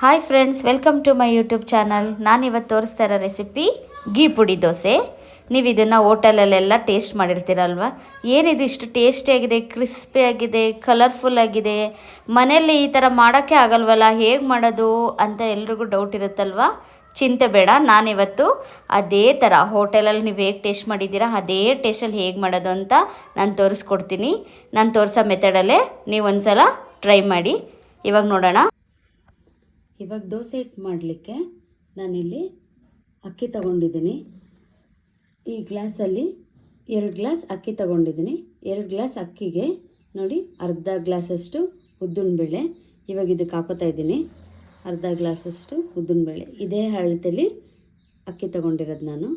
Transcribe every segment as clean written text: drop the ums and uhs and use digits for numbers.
Hi friends, welcome to my YouTube channel. ನಾನಿವತ್ತು ತೋರಿಸ್ತಾ ಇರೋ ರೆಸಿಪಿ ಗೀ ಪುಡಿ ದೋಸೆ. ನೀವು ಇದನ್ನು ಹೋಟೆಲಲ್ಲೆಲ್ಲ ಟೇಸ್ಟ್ ಮಾಡಿರ್ತೀರಲ್ವ. ಏನಿದು ಇಷ್ಟು ಟೇಸ್ಟಿಯಾಗಿದೆ, ಕ್ರಿಸ್ಪಿಯಾಗಿದೆ, ಕಲರ್ಫುಲ್ ಆಗಿದೆ. ಮನೆಯಲ್ಲಿ ಈ ಥರ ಮಾಡೋಕ್ಕೆ ಆಗಲ್ವಲ್ಲ, ಹೇಗೆ ಮಾಡೋದು ಅಂತ ಎಲ್ರಿಗೂ ಡೌಟ್ ಇರುತ್ತಲ್ವ. ಚಿಂತೆ ಬೇಡ, ನಾನಿವತ್ತು ಅದೇ ಥರ ಹೋಟೆಲಲ್ಲಿ ನೀವು ಹೇಗೆ ಟೇಸ್ಟ್ ಮಾಡಿದ್ದೀರಾ ಅದೇ ಟೇಸ್ಟಲ್ಲಿ ಹೇಗೆ ಮಾಡೋದು ಅಂತ ನಾನು ತೋರಿಸ್ಕೊಡ್ತೀನಿ. ನಾನು ತೋರಿಸೋ ಮೆಥಡಲ್ಲೇ ನೀವು ಒಂದ್ಸಲ ಟ್ರೈ ಮಾಡಿ. ಇವಾಗ ನೋಡೋಣ. ಇವಾಗ ದೋಸೆ ಹಿಟ್ಟು ಮಾಡಲಿಕ್ಕೆ ನಾನಿಲ್ಲಿ ಅಕ್ಕಿ ತಗೊಂಡಿದ್ದೀನಿ. ಈ ಗ್ಲಾಸಲ್ಲಿ 2 ಗ್ಲಾಸ್ ಅಕ್ಕಿ ತಗೊಂಡಿದ್ದೀನಿ. 2 ಗ್ಲಾಸ್ ಅಕ್ಕಿಗೆ ನೋಡಿ ಅರ್ಧ ಗ್ಲಾಸಷ್ಟು ಉದ್ದಿನಬೇಳೆ. ಇವಾಗ ಇದಕ್ಕೆ ಹಾಕೋತಾ ಇದ್ದೀನಿ ಅರ್ಧ ಗ್ಲಾಸಷ್ಟು ಉದ್ದಿನಬೇಳೆ. ಇದೇ ಅಳತೆಯಲ್ಲಿ ಅಕ್ಕಿ ತಗೊಂಡಿರೋದು ನಾನು.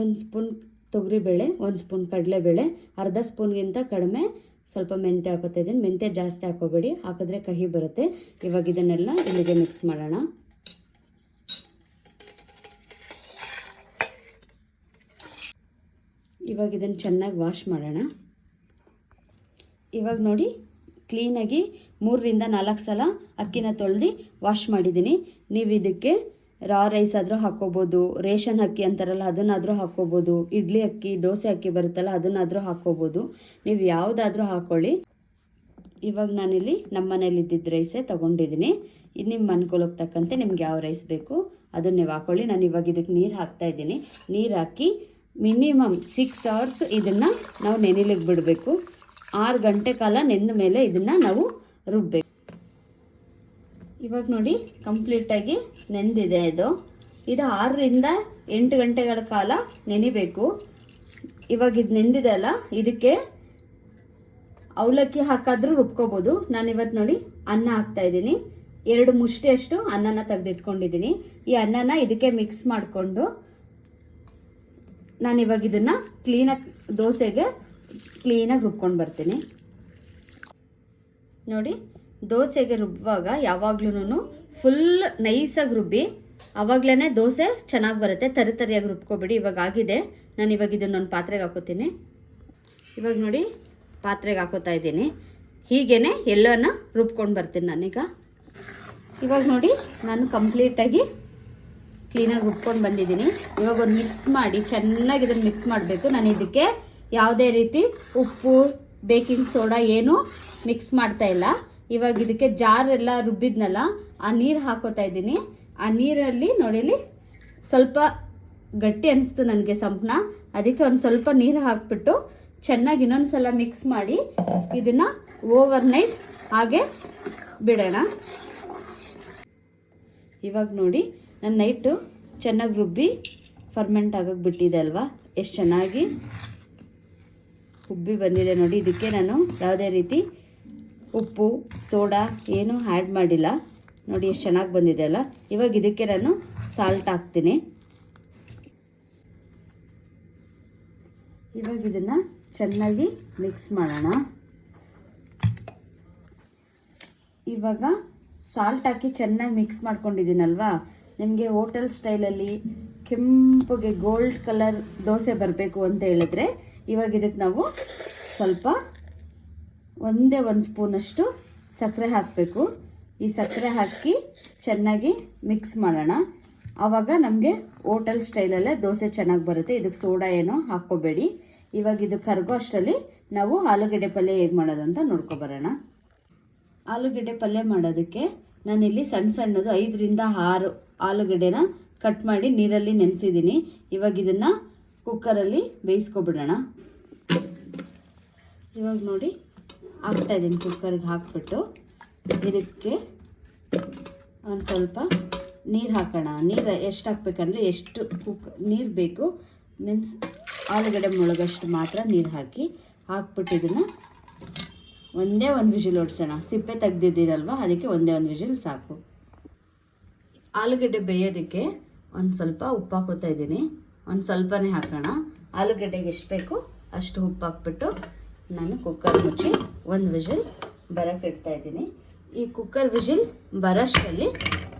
1 ಸ್ಪೂನ್ ತೊಗರಿಬೇಳೆ, 1 ಸ್ಪೂನ್ ಕಡಲೆಬೇಳೆ, ಅರ್ಧ ಸ್ಪೂನ್ಗಿಂತ ಕಡಿಮೆ ಸ್ವಲ್ಪ ಮೆಂತ್ಯ ಹಾಕೋತಾ ಇದ್ದೀನಿ. ಮೆಂತ್ಯ ಜಾಸ್ತಿ ಹಾಕೋಬೇಡಿ, ಹಾಕಿದ್ರೆ ಕಹಿ ಬರುತ್ತೆ. ಇವಾಗ ಇದನ್ನೆಲ್ಲ ಇಲ್ಲಿಗೆ ಮಿಕ್ಸ್ ಮಾಡೋಣ. ಇವಾಗ ಇದನ್ನು ಚೆನ್ನಾಗಿ ವಾಶ್ ಮಾಡೋಣ. ಇವಾಗ ನೋಡಿ ಕ್ಲೀನಾಗಿ 3ರಿಂದ 4 ಸಲ ಅಕ್ಕಿನ ತೊಳೆದು ವಾಶ್ ಮಾಡಿದ್ದೀನಿ. ನೀವು ಇದಕ್ಕೆ ರಾ ರೈಸ್ ಆದರೂ ಹಾಕ್ಕೋಬೋದು, ರೇಷನ್ ಅಕ್ಕಿ ಅಂತಾರಲ್ಲ ಅದನ್ನಾದರೂ ಹಾಕ್ಕೋಬೋದು, ಇಡ್ಲಿ ಅಕ್ಕಿ, ದೋಸೆ ಅಕ್ಕಿ ಬರುತ್ತಲ್ಲ ಅದನ್ನಾದರೂ ಹಾಕ್ಕೋಬೋದು. ನೀವು ಯಾವುದಾದ್ರೂ ಹಾಕ್ಕೊಳ್ಳಿ. ಇವಾಗ ನಾನಿಲ್ಲಿ ನಮ್ಮ ಮನೇಲಿ ಇದ್ದಿದ್ದು ರೈಸೇ ತೊಗೊಂಡಿದ್ದೀನಿ. ಇದು ನಿಮ್ಮ ಅನುಕೂಲಕ್ಕೆ ತಕ್ಕಂತೆ ನಿಮ್ಗೆ ಯಾವ ರೈಸ್ ಬೇಕು ಅದನ್ನು ನೀವು ಹಾಕ್ಕೊಳ್ಳಿ. ನಾನು ಇವಾಗ ಇದಕ್ಕೆ ನೀರು ಹಾಕ್ತಾಯಿದ್ದೀನಿ. ನೀರು ಹಾಕಿ ಮಿನಿಮಮ್ 6 ಅವರ್ಸ್ ಇದನ್ನು ನಾವು ನೆನೆಲಿಕ್ಕೆ ಬಿಡಬೇಕು. 6 ಗಂಟೆ ಕಾಲ ನೆಂದ ಮೇಲೆ ಇದನ್ನು ನಾವು ರುಬ್ಬಬೇಕು. ಇವಾಗ ನೋಡಿ ಕಂಪ್ಲೀಟಾಗಿ ನೆಂದಿದೆ ಇದು 6ರಿಂದ 8 ಗಂಟೆಗಳ ಕಾಲ ನೆನಿಬೇಕು. ಇವಾಗ ಇದು ನೆಂದಿದೆ ಅಲ್ಲ, ಇದಕ್ಕೆ ಅವಲಕ್ಕಿ ಹಾಕಾದರೂ ರುಬ್ಕೋಬೋದು. ನಾನಿವತ್ತು ನೋಡಿ ಅನ್ನ ಹಾಕ್ತಾಯಿದ್ದೀನಿ. 2 ಮುಷ್ಟಿಯಷ್ಟು ಅನ್ನನ ತೆಗೆದಿಟ್ಕೊಂಡಿದ್ದೀನಿ. ಈ ಅನ್ನನ ಇದಕ್ಕೆ ಮಿಕ್ಸ್ ಮಾಡಿಕೊಂಡು ನಾನಿವಾಗ ಇದನ್ನು ಕ್ಲೀನಾಗಿ ದೋಸೆಗೆ ಕ್ಲೀನಾಗಿ ರುಬ್ಕೊಂಡು ಬರ್ತೀನಿ. ನೋಡಿ ದೋಸೆಗೆ ರುಬ್ಬುವಾಗ ಯಾವಾಗ್ಲೂ ಫುಲ್ ನೈಸಾಗಿ ರುಬ್ಬಿ, ಆವಾಗಲೇ ದೋಸೆ ಚೆನ್ನಾಗಿ ಬರುತ್ತೆ. ತರಿಯಾಗಿ ರುಬ್ಕೊಬೇಡಿ. ಇವಾಗ ಆಗಿದೆ. ನಾನು ಇವಾಗ ಇದನ್ನೊಂದು ಪಾತ್ರೆಗೆ ಹಾಕೋತೀನಿ. ಇವಾಗ ನೋಡಿ ಪಾತ್ರೆಗೆ ಹಾಕೋತಾ ಇದ್ದೀನಿ. ಹೀಗೇ ಎಲ್ಲನ ರುಬ್ಕೊಂಡು ಬರ್ತೀನಿ ನಾನೀಗ. ಇವಾಗ ನೋಡಿ ನಾನು ಕಂಪ್ಲೀಟಾಗಿ ಕ್ಲೀನಾಗಿ ರುಬ್ಕೊಂಡು ಬಂದಿದ್ದೀನಿ. ಇವಾಗ ಒಂದು ಮಿಕ್ಸ್ ಮಾಡಿ ಚೆನ್ನಾಗಿ ಇದನ್ನು ಮಿಕ್ಸ್ ಮಾಡಬೇಕು. ನಾನು ಇದಕ್ಕೆ ಯಾವುದೇ ರೀತಿ ಉಪ್ಪು, ಬೇಕಿಂಗ್ ಸೋಡಾ ಏನೂ ಮಿಕ್ಸ್ ಮಾಡ್ತಾ ಇಲ್ಲ. ಇವಾಗ ಇದಕ್ಕೆ ಜಾರೆಲ್ಲ ರುಬ್ಬಿದ್ನಲ್ಲ ಆ ನೀರು ಹಾಕೋತಾ ಇದ್ದೀನಿ. ಆ ನೀರಲ್ಲಿ ನೋಡಿಲಿ ಸ್ವಲ್ಪ ಗಟ್ಟಿ ಅನಿಸ್ತು ನನಗೆ ಸಂಪಣ. ಅದಕ್ಕೆ ಒಂದು ಸ್ವಲ್ಪ ನೀರು ಹಾಕ್ಬಿಟ್ಟು ಚೆನ್ನಾಗಿ ಇನ್ನೊಂದು ಸಲ ಮಿಕ್ಸ್ ಮಾಡಿ ಇದನ್ನು ಓವರ್ನೈಟ್ ಹಾಗೆ ಬಿಡೋಣ. ಇವಾಗ ನೋಡಿ ನಾನು ನೈಟು ಚೆನ್ನಾಗಿ ರುಬ್ಬಿ ಫರ್ಮೆಂಟ್ ಆಗೋಕ್ಕೆ ಬಿಟ್ಟಿದೆ ಅಲ್ವಾ, ಎಷ್ಟು ಚೆನ್ನಾಗಿ ಉಬ್ಬಿ ಬಂದಿದೆ ನೋಡಿ. ಇದಕ್ಕೆ ನಾನು ಯಾವುದೇ ರೀತಿ ಉಪ್ಪು, ಸೋಡಾ ಏನೂ ಆ್ಯಡ್ ಮಾಡಿಲ್ಲ. ನೋಡಿ ಎಷ್ಟು ಚೆನ್ನಾಗಿ ಬಂದಿದೆ ಅಲ್ಲ. ಇವಾಗ ಇದಕ್ಕೆ ನಾನು ಸಾಲ್ಟ್ ಹಾಕ್ತೀನಿ. ಇವಾಗ ಇದನ್ನು ಚೆನ್ನಾಗಿ ಮಿಕ್ಸ್ ಮಾಡೋಣ. ಇವಾಗ ಸಾಲ್ಟ್ ಹಾಕಿ ಚೆನ್ನಾಗಿ ಮಿಕ್ಸ್ ಮಾಡ್ಕೊಂಡಿದ್ದೀನಲ್ವಾ. ನಿಮಗೆ ಹೋಟೆಲ್ ಸ್ಟೈಲಲ್ಲಿ ಕೆಂಪಗೆ ಗೋಲ್ಡ್ ಕಲರ್ ದೋಸೆ ಬರಬೇಕು ಅಂತ ಹೇಳಿದ್ರೆ ಇವಾಗ ಇದಕ್ಕೆ ನಾವು ಸ್ವಲ್ಪ 1 ಸ್ಪೂನಷ್ಟು ಸಕ್ಕರೆ ಹಾಕಬೇಕು. ಈ ಸಕ್ಕರೆ ಹಾಕಿ ಚೆನ್ನಾಗಿ ಮಿಕ್ಸ್ ಮಾಡೋಣ. ಆವಾಗ ನಮಗೆ ಹೋಟೆಲ್ ಸ್ಟೈಲಲ್ಲೇ ದೋಸೆ ಚೆನ್ನಾಗಿ ಬರುತ್ತೆ. ಇದಕ್ಕೆ ಸೋಡಾ ಏನೋ ಹಾಕ್ಕೋಬೇಡಿ. ಇವಾಗ ಇದು ಕರಗೋ ಅಷ್ಟರಲ್ಲಿ ನಾವು ಆಲೂಗಡ್ಡೆ ಪಲ್ಯ ಹೇಗೆ ಮಾಡೋದು ಅಂತ ನೋಡ್ಕೊಬರೋಣ. ಆಲೂಗಡ್ಡೆ ಪಲ್ಯ ಮಾಡೋದಕ್ಕೆ ನಾನಿಲ್ಲಿ ಸಣ್ಣದು 5ರಿಂದ 6 ಆಲೂಗಡ್ಡೆನ ಕಟ್ ಮಾಡಿ ನೀರಲ್ಲಿ ನೆನೆಸಿದ್ದೀನಿ. ಇವಾಗ ಇದನ್ನು ಕುಕ್ಕರಲ್ಲಿ ಬೇಯಿಸ್ಕೊಬಿಡೋಣ. ಇವಾಗ ನೋಡಿ ಹಾಕ್ತಾಯಿದ್ದೀನಿ. ಕುಕ್ಕರ್ಗೆ ಹಾಕ್ಬಿಟ್ಟು ಇದಕ್ಕೆ ಒಂದು ಸ್ವಲ್ಪ ನೀರು ಹಾಕೋಣ. ನೀರು ಎಷ್ಟು ಹಾಕ್ಬೇಕಂದ್ರೆ ಎಷ್ಟು ನೀರು ಬೇಕು ಮೀನ್ಸ್ ಆಲೂಗಡ್ಡೆ ಮುಳುಗಷ್ಟು ಮಾತ್ರ ನೀರು ಹಾಕ್ಬಿಟ್ಟು ಇದನ್ನು ಒಂದೇ ಒಂದು ವಿಜಿಲ್ ಹೊಡ್ಸೋಣ. ಸಿಪ್ಪೆ ತೆಗ್ದಿದ್ದೀರಲ್ವ, ಅದಕ್ಕೆ ಒಂದೇ ಒಂದು ವಿಜಿಲ್ ಸಾಕು. ಆಲೂಗಡ್ಡೆ ಬೇಯೋದಕ್ಕೆ ಒಂದು ಸ್ವಲ್ಪ ಉಪ್ಪು ಹಾಕೋತಾ ಇದ್ದೀನಿ. ಒಂದು ಸ್ವಲ್ಪನೇ ಹಾಕೋಣ. ಆಲೂಗಡ್ಡೆಗೆ ಎಷ್ಟು ಬೇಕು ಅಷ್ಟು ಉಪ್ಪು ಹಾಕ್ಬಿಟ್ಟು ನಾನು ಕುಕ್ಕರ್ ಮುಚ್ಚಿ ಒಂದು ವಿಜಿಲ್ ಬರೋಕ್ಕೆ ಇಡ್ತಾಯಿದ್ದೀನಿ. ಈ ಕುಕ್ಕರ್ ವಿಜಿಲ್ ಬರೋಷ್ಟರಲ್ಲಿ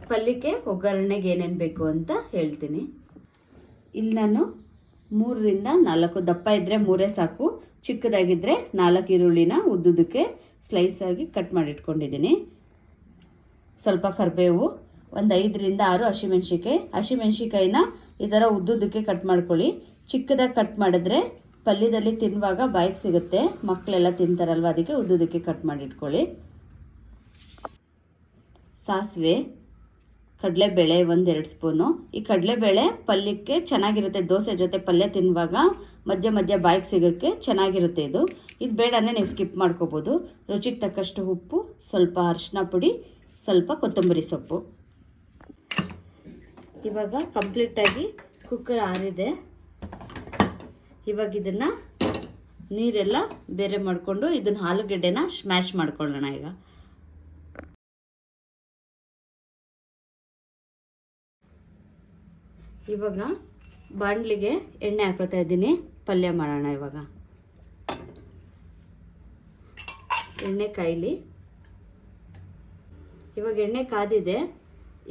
ಪಲ್ಯಕ್ಕೆ ಒಗ್ಗರಣೆಗೆ ಏನೇನು ಬೇಕು ಅಂತ ಹೇಳ್ತೀನಿ. ಇಲ್ಲಿ ನಾನು 3ರಿಂದ 4 ದಪ್ಪ ಇದ್ದರೆ 3 ಸಾಕು, ಚಿಕ್ಕದಾಗಿದ್ದರೆ 4 ಈರುಳ್ಳಿನ ಉದ್ದುದಕ್ಕೆ ಸ್ಲೈಸಾಗಿ ಕಟ್ ಮಾಡಿಟ್ಕೊಂಡಿದ್ದೀನಿ. ಸ್ವಲ್ಪ ಕರಿಬೇವು, ಒಂದು 5ರಿಂದ 6 ಹಸಿಮೆಣ್ಸಿಕಾಯಿನ ಈ ಥರ ಉದ್ದುದ್ದಕ್ಕೆ ಕಟ್ ಮಾಡ್ಕೊಳ್ಳಿ. ಚಿಕ್ಕದಾಗಿ ಕಟ್ ಮಾಡಿದ್ರೆ ಪಲ್ಯದಲ್ಲಿ ತಿನ್ನುವಾಗ ಬಾಯಿಗೆ ಸಿಗುತ್ತೆ, ಮಕ್ಕಳೆಲ್ಲ ತಿಂತಾರಲ್ವ, ಅದಕ್ಕೆ ಉದ್ದುದ್ದಕ್ಕೆ ಕಟ್ ಮಾಡಿ ಇಟ್ಕೊಳ್ಳಿ. ಸಾಸಿವೆ, ಕಡಲೆಬೇಳೆ 1-2 ಸ್ಪೂನು. ಈ ಕಡಲೆಬೇಳೆ ಪಲ್ಯಕ್ಕೆ ಚೆನ್ನಾಗಿರುತ್ತೆ, ದೋಸೆ ಜೊತೆ ಪಲ್ಯ ತಿನ್ನುವಾಗ ಮಧ್ಯ ಮಧ್ಯ ಬಾಯಿಗೆ ಸಿಗೋಕ್ಕೆ ಚೆನ್ನಾಗಿರುತ್ತೆ. ಇದು ಬೇಡನೇ ನೀವು ಸ್ಕಿಪ್ ಮಾಡ್ಕೋಬೋದು. ರುಚಿಗೆ ತಕ್ಕಷ್ಟು ಉಪ್ಪು, ಸ್ವಲ್ಪ ಅರಿಶಿನ ಪುಡಿ, ಸ್ವಲ್ಪ ಕೊತ್ತಂಬರಿ ಸೊಪ್ಪು. ಇವಾಗ ಕಂಪ್ಲೀಟಾಗಿ ಕುಕ್ಕರ್ ಆರಿದೆ. ಇವಾಗ ಇದನ್ನು ನೀರೆಲ್ಲ ಬೇರೆ ಮಾಡಿಕೊಂಡು ಇದನ್ನು ಆಲೂಗಡ್ಡೆನ ಸ್ಮ್ಯಾಶ್ ಮಾಡ್ಕೊಳ್ಳೋಣ. ಇವಾಗ ಬಾಣಲಿಗೆ ಎಣ್ಣೆ ಹಾಕೋತಾ ಇದ್ದೀನಿ, ಪಲ್ಯ ಮಾಡೋಣ. ಎಣ್ಣೆ ಕಾಯಿಲಿ. ಇವಾಗ ಎಣ್ಣೆ ಕಾದಿದೆ.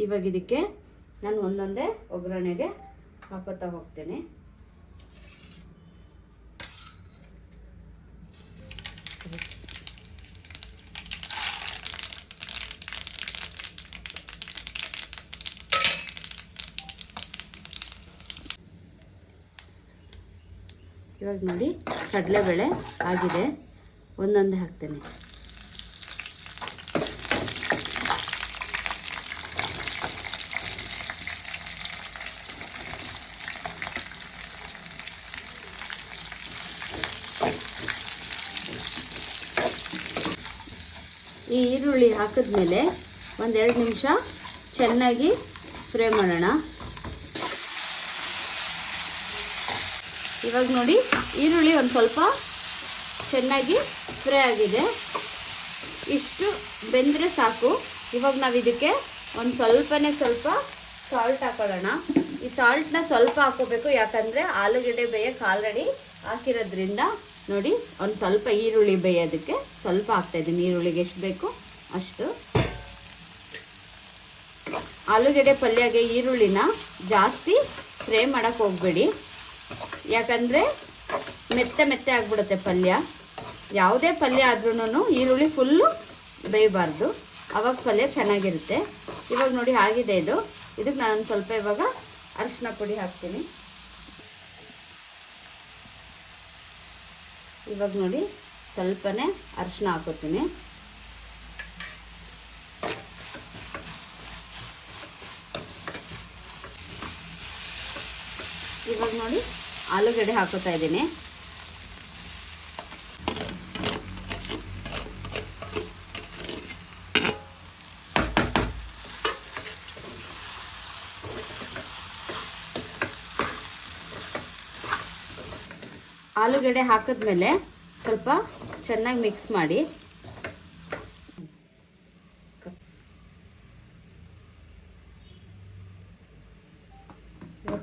ಇವಾಗ ಇದಕ್ಕೆ ನಾನು ಒಂದೊಂದೇ ಒಗ್ಗರಣೆಗೆ ಹಾಕೋತಾ ಹೋಗ್ತೇನೆ. ಇವಾಗ ನೋಡಿ ಕಡಲೆಬೇಳೆ ಆಗಿದೆ, ಒಂದೊಂದೇ ಹಾಕ್ತೇನೆ. ಈ ಈರುಳ್ಳಿ ಹಾಕಿದ್ಮೇಲೆ 1-2 ನಿಮಿಷ ಚೆನ್ನಾಗಿ ಫ್ರೈ ಮಾಡೋಣ. ಇವಾಗ ನೋಡಿ ಈರುಳ್ಳಿ ಒಂದು ಸ್ವಲ್ಪ ಚೆನ್ನಾಗಿ ಫ್ರೈ ಆಗಿದೆ. ಇಷ್ಟು ಬೆಂದರೆ ಸಾಕು. ಇವಾಗ ನಾವು ಇದಕ್ಕೆ ಒಂದು ಸ್ವಲ್ಪ ಸಾಲ್ಟ್ ಹಾಕೊಳ್ಳೋಣ. ಈ ಸಾಲ್ಟ್ನ ಸ್ವಲ್ಪ ಹಾಕೋಬೇಕು, ಯಾಕಂದರೆ ಆಲೂಗಡ್ಡೆ ಬೇಯಕ್ಕೆ ಆಲ್ರೆಡಿ ಹಾಕಿರೋದ್ರಿಂದ. ನೋಡಿ ಒಂದು ಸ್ವಲ್ಪ ಈರುಳ್ಳಿ ಬೇಯೋದಕ್ಕೆ ಸ್ವಲ್ಪ ಹಾಕ್ತಾಯಿದ್ದೀನಿ. ಈರುಳ್ಳಿಗೆ ಎಷ್ಟು ಬೇಕು ಅಷ್ಟು. ಆಲೂಗಡ್ಡೆ ಪಲ್ಯಗೆ ಈರುಳ್ಳಿನ ಜಾಸ್ತಿ ಫ್ರೈ ಮಾಡೋಕ್ಕೆ ಹೋಗಬೇಡಿ, ಯಾಕಂದರೆ ಮೆತ್ತೆ ಆಗಿಬಿಡುತ್ತೆ ಪಲ್ಯ. ಯಾವುದೇ ಪಲ್ಯ ಆದ್ರೂ ಈರುಳ್ಳಿ ಫುಲ್ಲು ಬೇಯಬಾರ್ದು, ಆವಾಗ ಪಲ್ಯ ಚೆನ್ನಾಗಿರುತ್ತೆ. ಇವಾಗ ನೋಡಿ ಆಗಿದೆ ಇದು. ಇದಕ್ಕೆ ನಾನು ಸ್ವಲ್ಪ ಇವಾಗ ಅರಿಶಿನ ಪುಡಿ ಹಾಕ್ತೀನಿ. ಇವಾಗ ನೋಡಿ ಸ್ವಲ್ಪನೇ ಅರಿಶಿನ ಹಾಕೋತೀನಿ. ಇವಾಗ ನೋಡಿ ಆಲೂಗಡ್ಡೆ ಹಾಕೋತಾ ಇದ್ದೀನಿ. ಆಲೂಗಡ್ಡೆ ಹಾಕಿದ್ಮೇಲೆ ಸ್ವಲ್ಪ ಚೆನ್ನಾಗಿ ಮಿಕ್ಸ್ ಮಾಡಿ.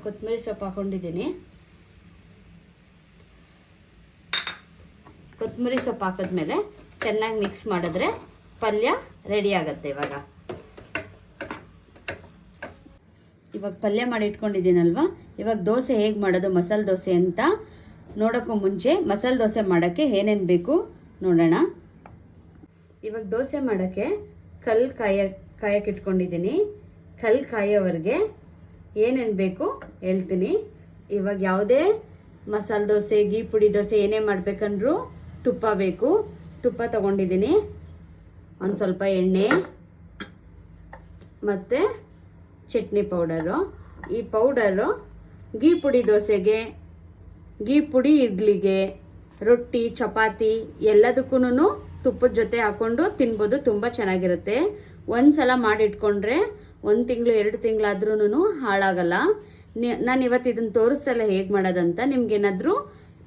ಕೊತ್ತಂಬರಿ ಸೊಪ್ಪು ಹಾಕೊಂಡಿದ್ದೀನಿ. ಕೊತ್ತಂಬರಿ ಸೊಪ್ಪು ಹಾಕಿದ್ಮೇಲೆ ಚೆನ್ನಾಗಿ ಮಿಕ್ಸ್ ಮಾಡಿದ್ರೆ ಪಲ್ಯ ರೆಡಿ ಆಗುತ್ತೆ. ಇವಾಗ ಪಲ್ಯ ಮಾಡಿ ಇಟ್ಕೊಂಡಿದ್ದೀನಲ್ವ, ಇವಾಗ ದೋಸೆ ಹೇಗೆ ಮಾಡೋದು, ಮಸಾಲೆ ದೋಸೆ ಅಂತ ನೋಡೋಕ್ಕೂ ಮುಂಚೆ ಮಸಾಲೆ ದೋಸೆ ಮಾಡೋಕ್ಕೆ ಏನೇನು ಬೇಕು ನೋಡೋಣ. ಇವಾಗ ದೋಸೆ ಮಾಡೋಕ್ಕೆ ಕಲ್ಲು ಕಾಯಕ್ಕೆ ಇಟ್ಕೊಂಡಿದ್ದೀನಿ. ಕಲ್ಲು ಕಾಯೋವರೆಗೆ ಏನೇನು ಬೇಕು ಹೇಳ್ತೀನಿ. ಇವಾಗ ಯಾವುದೇ ಮಸಾಲೆ ದೋಸೆ, ಗೀ ಪುಡಿ ದೋಸೆ ಏನೇ ಮಾಡಬೇಕಂದ್ರೂ ತುಪ್ಪ ಬೇಕು. ತುಪ್ಪ ತೊಗೊಂಡಿದ್ದೀನಿ. ಒಂದು ಸ್ವಲ್ಪ ಎಣ್ಣೆ ಮತ್ತು ಚಟ್ನಿ ಪೌಡರು. ಈ ಪೌಡರು ಗೀ ಪುಡಿ ದೋಸೆಗೆ, ಗೀ ಪುಡಿ ಇಡ್ಲಿಗೆ, ರೊಟ್ಟಿ, ಚಪಾತಿ ಎಲ್ಲದಕ್ಕೂ ತುಪ್ಪದ ಜೊತೆ ಹಾಕ್ಕೊಂಡು ತಿನ್ಬೋದು. ತುಂಬ ಚೆನ್ನಾಗಿರುತ್ತೆ. ಒಂದು ಸಲ ಮಾಡಿಟ್ಕೊಂಡ್ರೆ 1 ತಿಂಗಳು 2 ತಿಂಗಳಾದ್ರೂ ಹಾಳಾಗಲ್ಲ. ನಾನು ಇವತ್ತು ಇದನ್ನು ತೋರಿಸ್ತಲ್ಲ ಹೇಗೆ ಮಾಡೋದಂತ. ನಿಮ್ಗೇನಾದರೂ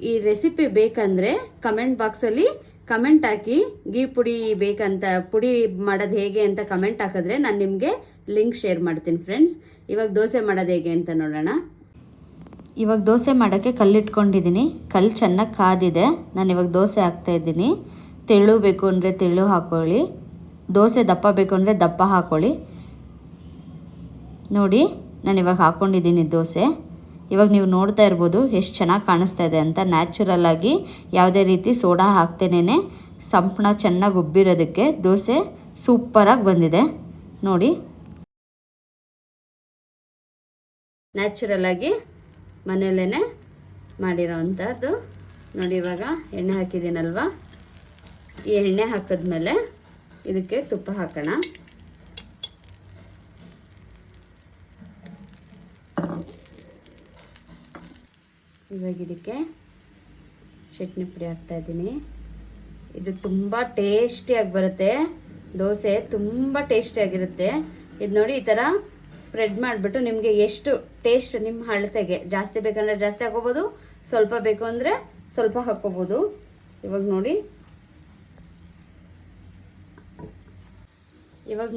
ಈ ರೆಸಿಪಿ ಬೇಕಂದರೆ ಕಮೆಂಟ್ ಬಾಕ್ಸಲ್ಲಿ ಕಮೆಂಟ್ ಹಾಕಿ. ಗೀ ಪುಡಿ ಬೇಕಂತ, ಪುಡಿ ಮಾಡೋದು ಹೇಗೆ ಅಂತ ಕಮೆಂಟ್ ಹಾಕಿದ್ರೆ ನಾನು ನಿಮಗೆ ಲಿಂಕ್ ಶೇರ್ ಮಾಡ್ತೀನಿ ಫ್ರೆಂಡ್ಸ್. ಇವಾಗ ದೋಸೆ ಮಾಡೋದು ಹೇಗೆ ಅಂತ ನೋಡೋಣ. ಇವಾಗ ದೋಸೆ ಮಾಡೋಕ್ಕೆ ಕಲ್ಲಿಟ್ಕೊಂಡಿದ್ದೀನಿ. ಕಲ್ಲು ಚೆನ್ನಾಗಿ ಕಾದಿದೆ. ನಾನು ಇವಾಗ ದೋಸೆ ಹಾಕ್ತಾಯಿದ್ದೀನಿ. ತೆಳು ಬೇಕು ಅಂದರೆ ತೆಳು ಹಾಕ್ಕೊಳ್ಳಿ, ದೋಸೆ ದಪ್ಪ ಬೇಕು ಅಂದರೆ ದಪ್ಪ ಹಾಕ್ಕೊಳ್ಳಿ. ನೋಡಿ ನಾನು ಇವಾಗ ಹಾಕ್ಕೊಂಡಿದ್ದೀನಿ ದೋಸೆ. ಇವಾಗ ನೀವು ನೋಡ್ತಾ ಇರ್ಬೋದು ಎಷ್ಟು ಚೆನ್ನಾಗಿ ಕಾಣಿಸ್ತಾ ಇದೆ ಅಂತ. ನ್ಯಾಚುರಲ್ಲಾಗಿ ಯಾವುದೇ ರೀತಿ ಸೋಡಾ ಹಾಕ್ತೇನೆ ಸಂಪಣ ಚೆನ್ನಾಗಿ ಉಬ್ಬಿರೋದಕ್ಕೆ ದೋಸೆ ಸೂಪರಾಗಿ ಬಂದಿದೆ. ನೋಡಿ, ನ್ಯಾಚುರಲ್ ಆಗಿ ಮನೆಯಲ್ಲೇ ಮಾಡಿರೋ ಅಂಥದ್ದು ನೋಡಿ. ಇವಾಗ ಎಣ್ಣೆ ಹಾಕಿದ್ದೀನಲ್ವ, ಈ ಎಣ್ಣೆ ಹಾಕಿದ್ಮೇಲೆ ಇದಕ್ಕೆ ತುಪ್ಪ ಹಾಕೋಣ. ಇವಾಗ ಇದಕ್ಕೆ ಚಟ್ನಿ ಪುಡಿ ಹಾಕ್ತಾಯಿದ್ದೀನಿ. ಇದು ತುಂಬ ಟೇಸ್ಟಿಯಾಗಿ ಬರುತ್ತೆ, ದೋಸೆ ತುಂಬ ಟೇಸ್ಟಿಯಾಗಿರುತ್ತೆ. ಇದು ನೋಡಿ, ಈ ಥರ ಸ್ಪ್ರೆಡ್ ಮಾಡಿಬಿಟ್ಟು ನಿಮಗೆ ಎಷ್ಟು ಟೇಸ್ಟ್ ನಿಮ್ಮ ಅಳತೆಗೆ, ಜಾಸ್ತಿ ಬೇಕಂದರೆ ಜಾಸ್ತಿ ಹಾಕೋಬೋದು, ಸ್ವಲ್ಪ ಬೇಕು ಅಂದರೆ ಸ್ವಲ್ಪ ಹಾಕ್ಕೋಬೋದು. ಇವಾಗ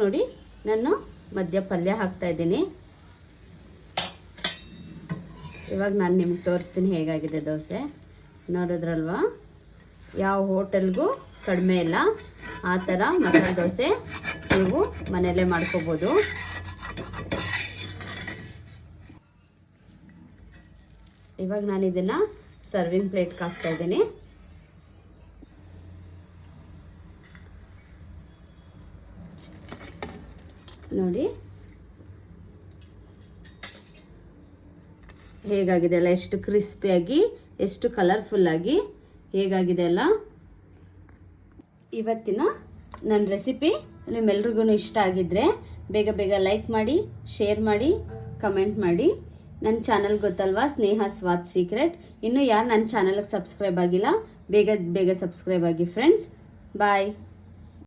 ನೋಡಿ ನಾನು ಮಧ್ಯ ಪಲ್ಯ ಹಾಕ್ತಾಯಿದ್ದೀನಿ. ಇವಾಗ ನಾನು ನಿಮ್ಗೆ ತೋರಿಸ್ತೀನಿ ಹೇಗಾಗಿದೆ ದೋಸೆ. ನೋಡಿದ್ರಲ್ವಾ, ಯಾವ ಹೋಟೆಲ್ಗೂ ಕಡಿಮೆ ಇಲ್ಲ. ಆ ಥರ ಮಸಾಲೆ ದೋಸೆ ನೀವು ಮನೆಯಲ್ಲೇ ಮಾಡ್ಕೋಬೋದು. ಇವಾಗ ನಾನು ಇದನ್ನು ಸರ್ವಿಂಗ್ ಪ್ಲೇಟ್ಗೆ ಹಾಕ್ತಾಯಿದ್ದೀನಿ. ನೋಡಿ ಹೇಗಾಗಿದೆ ಅಲ್ಲ, ಎಷ್ಟು ಕ್ರಿಸ್ಪಿಯಾಗಿ, ಎಷ್ಟು ಕಲರ್ಫುಲ್ಲಾಗಿ ಹೇಗಾಗಿದೆ ಅಲ್ಲ. ಇವತ್ತಿನ ನನ್ನ ರೆಸಿಪಿ ನಿಮ್ಮೆಲ್ರಿಗೂ ಇಷ್ಟ ಆಗಿದ್ದರೆ ಬೇಗ ಬೇಗ ಲೈಕ್ ಮಾಡಿ, ಶೇರ್ ಮಾಡಿ, ಕಮೆಂಟ್ ಮಾಡಿ. ನನ್ನ ಚಾನಲ್ ಗೊತ್ತಲ್ವಾ, ಸ್ನೇಹ ಸ್ವಾದ್ ಸೀಕ್ರೆಟ್. ಇನ್ನೂ ಯಾರು ನನ್ನ ಚಾನಲ್ಗೆ ಸಬ್ಸ್ಕ್ರೈಬ್ ಆಗಿಲ್ಲ, ಬೇಗ ಬೇಗ ಸಬ್ಸ್ಕ್ರೈಬ್ ಆಗಿ ಫ್ರೆಂಡ್ಸ್. ಬಾಯ್.